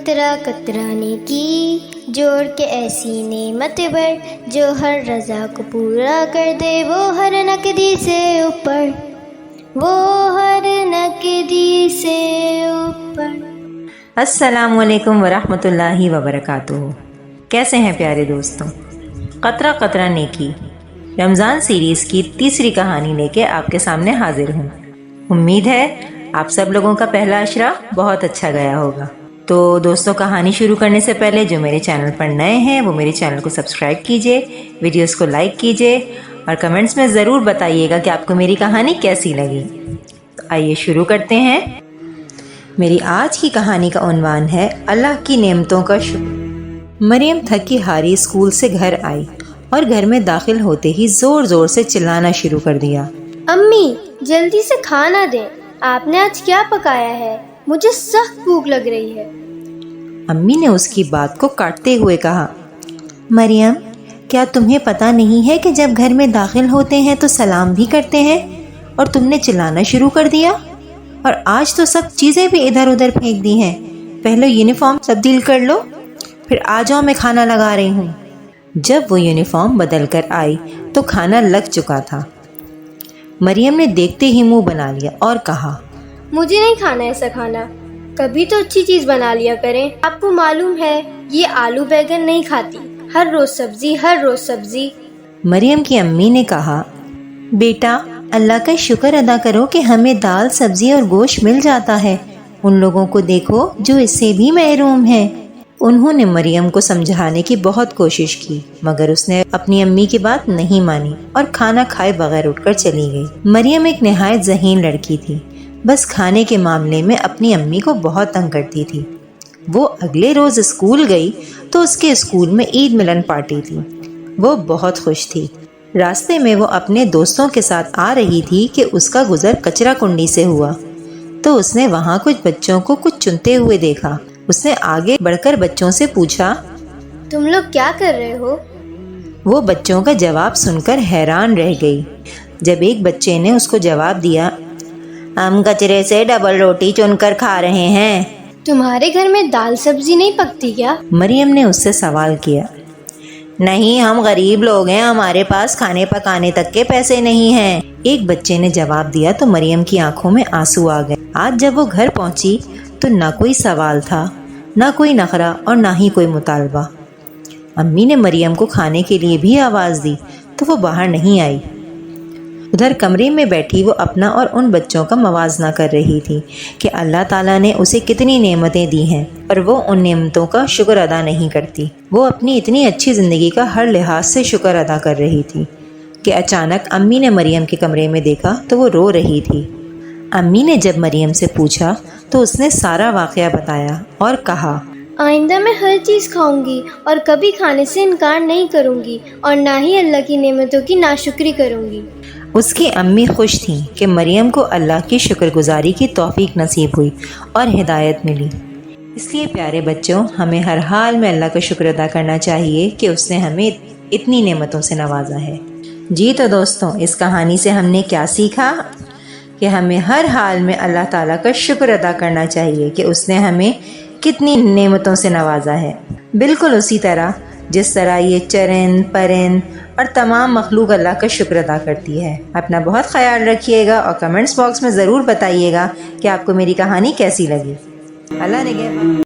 قطرہ قطرہ نے کی جوڑ کے ایسی نعمت بر، جو ہر رضا کو پورا کر دے، وہ ہر نقدی سے اوپر، وہ ہر نقدی سے اوپر۔ السلام علیکم ورحمۃ اللہ وبرکاتہ۔ کیسے ہیں پیارے دوستوں؟ قطرہ قطرہ نیکی رمضان سیریز کی تیسری کہانی لے کے آپ کے سامنے حاضر ہوں۔ امید ہے آپ سب لوگوں کا پہلا عشرہ بہت اچھا گیا ہوگا۔ تو دوستوں، کہانی شروع کرنے سے پہلے جو میرے چینل پر نئے ہیں وہ میرے چینل کو سبسکرائب کیجئے، ویڈیوز کو لائک کیجئے اور کمنٹس میں ضرور بتائیے گا کہ آپ کو میری کہانی کیسی لگی۔ تو آئیے شروع کرتے ہیں۔ میری آج کی کہانی کا عنوان ہے اللہ کی نعمتوں کا شکر۔ مریم تھکی ہاری اسکول سے گھر آئی اور گھر میں داخل ہوتے ہی زور زور سے چلانا شروع کر دیا۔ امی جلدی سے کھانا دیں، آپ نے آج کیا پکایا ہے؟ مجھے سخت بھوک لگ رہی ہے۔ امی نے اس کی بات کو کاٹتے ہوئے کہا، مریم کیا تمہیں پتہ نہیں ہے کہ جب گھر میں داخل ہوتے ہیں تو سلام بھی کرتے ہیں، اور تم نے چلانا شروع کر دیا؟ اور آج تو سب چیزیں بھی ادھر ادھر پھینک دی ہیں۔ پہلے یونیفارم تبدیل کر لو، پھر آ جاؤ، میں کھانا لگا رہی ہوں۔ جب وہ یونیفارم بدل کر آئی تو کھانا لگ چکا تھا۔ مریم نے دیکھتے ہی منہ بنا لیا اور کہا، مجھے نہیں کھانا ایسا کھانا، کبھی تو اچھی چیز بنا لیا کریں۔ آپ کو معلوم ہے یہ آلو بیگن نہیں کھاتی، ہر روز سبزی ہر روز سبزی۔ مریم کی امی نے کہا، بیٹا اللہ کا شکر ادا کرو کہ ہمیں دال سبزی اور گوشت مل جاتا ہے، ان لوگوں کو دیکھو جو اس سے بھی محروم ہیں۔ انہوں نے مریم کو سمجھانے کی بہت کوشش کی، مگر اس نے اپنی امی کی بات نہیں مانی اور کھانا کھائے بغیر اٹھ کر چلی گئی۔ مریم ایک نہایت ذہین لڑکی تھی، بس کھانے کے معاملے میں اپنی امی کو بہت تنگ کرتی تھی۔ وہ اگلے روز اسکول گئی تو اس کے اسکول میں عید ملن پارٹی تھی۔ وہ بہت خوش تھی۔ راستے میں وہ اپنے دوستوں کے ساتھ آ رہی تھی کہ اس کا گزر کچرا کنڈی سے ہوا، تو اس نے وہاں کچھ بچوں کو کچھ چنتے ہوئے دیکھا۔ اس نے آگے بڑھ کر بچوں سے پوچھا، تم لوگ کیا کر رہے ہو؟ وہ بچوں کا جواب سن کر حیران رہ گئی۔ جب ایک بچے نے اس کو جواب دیا، ہم کچرے سے ڈبل روٹی چن کر کھا رہے ہیں۔ تمہارے گھر میں دال سبزی نہیں پکتی کیا؟ مریم نے اس سے سوال کیا۔ نہیں، ہم غریب لوگ ہیں، ہمارے پاس کھانے پکانے تک کے پیسے نہیں ہیں، ایک بچے نے جواب دیا تو مریم کی آنکھوں میں آنسو آ گئے۔ آج جب وہ گھر پہنچی تو نہ کوئی سوال تھا، نہ کوئی نخرہ اور نہ ہی کوئی مطالبہ۔ امی نے مریم کو کھانے کے لیے بھی آواز دی تو وہ باہر نہیں آئی۔ ادھر کمرے میں بیٹھی وہ اپنا اور ان بچوں کا موازنہ کر رہی تھی کہ اللہ تعالیٰ نے اسے کتنی نعمتیں دی ہیں اور وہ ان نعمتوں کا شکر ادا نہیں کرتی۔ وہ اپنی اتنی اچھی زندگی کا ہر لحاظ سے شکر ادا کر رہی تھی کہ اچانک امی نے مریم کے کمرے میں دیکھا تو وہ رو رہی تھی۔ امی نے جب مریم سے پوچھا تو اس نے سارا واقعہ بتایا اور کہا، آئندہ میں ہر چیز کھاؤں گی اور کبھی کھانے سے انکار نہیں کروں گی، اور نہ ہی اللہ کی نعمتوں کی ناشکری کروں گی۔ اس کی امی خوش تھیں کہ مریم کو اللہ کی شکر گزاری کی توفیق نصیب ہوئی اور ہدایت ملی۔ اس لیے پیارے بچوں، ہمیں ہر حال میں اللہ کا شکر ادا کرنا چاہیے کہ اس نے ہمیں اتنی نعمتوں سے نوازا ہے۔ جی تو دوستوں، اس کہانی سے ہم نے کیا سیکھا؟ کہ ہمیں ہر حال میں اللہ تعالیٰ کا شکر ادا کرنا چاہیے کہ اس نے ہمیں کتنی نعمتوں سے نوازا ہے۔ بالکل اسی طرح جس طرح یہ چرند پرند اور تمام مخلوق اللہ کا شکر ادا کرتی ہے۔ اپنا بہت خیال رکھیے گا اور کمنٹس باکس میں ضرور بتائیے گا کہ آپ کو میری کہانی کیسی لگی۔ اللہ نگہبان۔